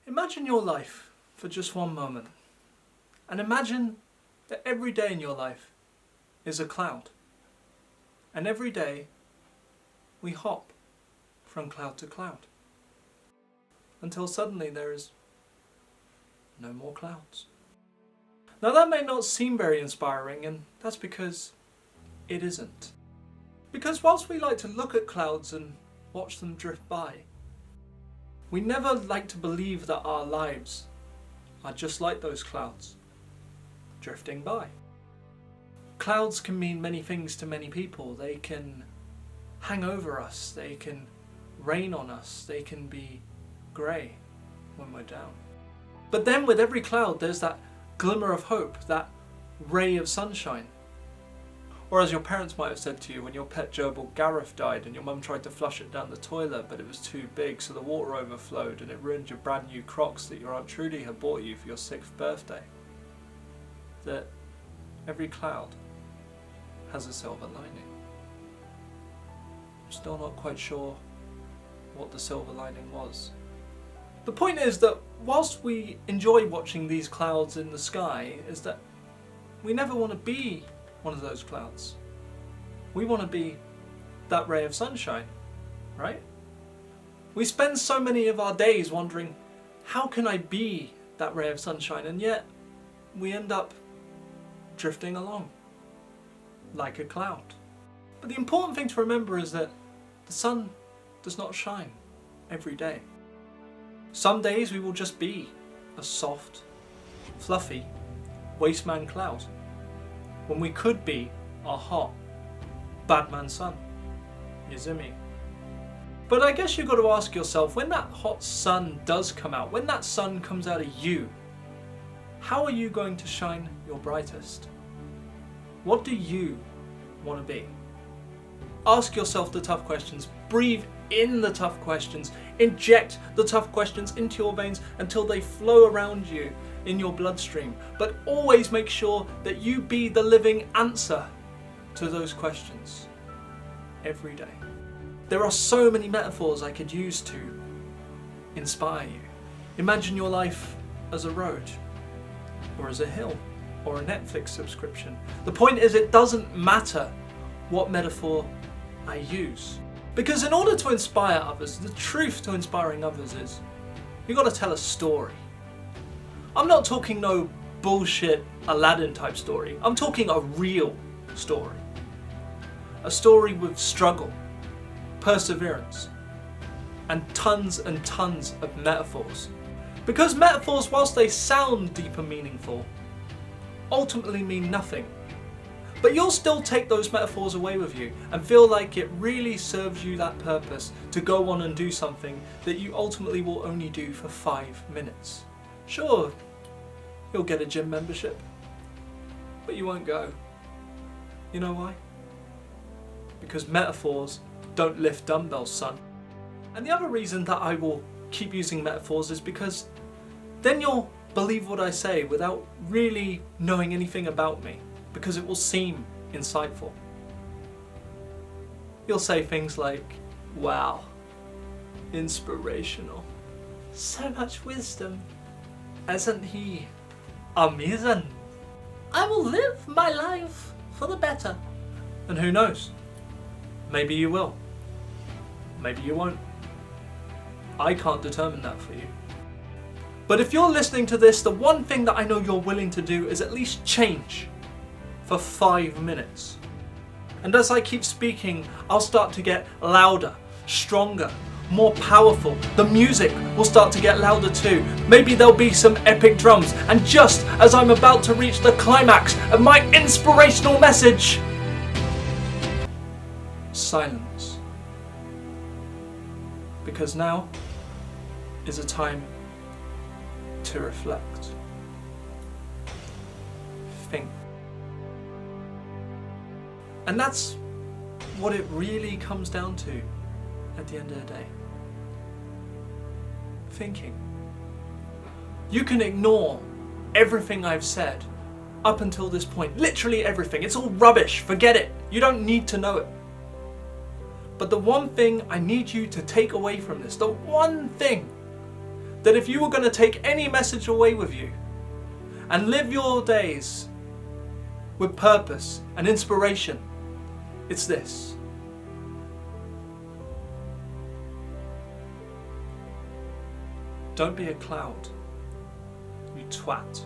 Imagine your life for just one moment, and imagine that every day in your life is a cloud, and every day we hop from cloud to cloud until suddenly there is no more clouds. Now that may not seem very inspiring, and that's because it isn't. Because whilst we like to look at clouds and watch them drift by, we never like to believe that our lives are just like those clouds, drifting by. Clouds can mean many things to many people. They can hang over us, they can rain on us, they can be grey when we're down. But then with every cloud there's that glimmer of hope, that ray of sunshine. Or as your parents might have said to you when your pet gerbil Gareth died and your mum tried to flush it down the toilet but it was too big, so the water overflowed and it ruined your brand new Crocs that your Aunt Trudy had bought you for your 6th birthday. That every cloud has a silver lining. I'm still not quite sure what the silver lining was. The point is that whilst we enjoy watching these clouds in the sky, is that we never want to be one of those clouds. We want to be that ray of sunshine, right? We spend so many of our days wondering, how can I be that ray of sunshine? And yet we end up drifting along like a cloud. But the important thing to remember is that the sun does not shine every day. Some days we will just be a soft, fluffy, wasteman cloud, when we could be a hot, badman sun. Izumi. But I guess you've got to ask yourself, when that hot sun does come out, when that sun comes out of you, how are you going to shine your brightest? What do you want to be? Ask yourself the tough questions, breathe in the tough questions, inject the tough questions into your veins until they flow around you in your bloodstream. But always make sure that you be the living answer to those questions every day. There are so many metaphors I could use to inspire you. Imagine your life as a road, or as a hill, or a Netflix subscription. The point is, it doesn't matter what metaphor I use. Because in order to inspire others, the truth to inspiring others is, you've got to tell a story. I'm not talking no bullshit Aladdin type story. I'm talking a real story. A story with struggle, perseverance, and tons of metaphors. Because metaphors, whilst they sound deep and meaningful, ultimately mean nothing. But you'll still take those metaphors away with you and feel like it really serves you that purpose to go on and do something that you ultimately will only do for 5 minutes. Sure, you'll get a gym membership, but you won't go. You know why? Because metaphors don't lift dumbbells, son. And the other reason that I will keep using metaphors is because then you'll believe what I say without really knowing anything about me, because it will seem insightful. You'll say things like, wow, inspirational, so much wisdom, isn't he amazing? I will live my life for the better. And who knows, maybe you will, maybe you won't. I can't determine that for you. But if you're listening to this, the one thing that I know you're willing to do is at least change for 5 minutes. And as I keep speaking, I'll start to get louder, stronger, more powerful. The music will start to get louder too. Maybe there'll be some epic drums. And just as I'm about to reach the climax of my inspirational message, silence. Because now is a time to reflect. Think. And that's what it really comes down to at the end of the day. Thinking. You can ignore everything I've said up until this point. Literally everything. It's all rubbish. Forget it. You don't need to know it. But the one thing I need you to take away from this, the one thing that if you were going to take any message away with you and live your days with purpose and inspiration, it's this. Don't be a cloud, you twat.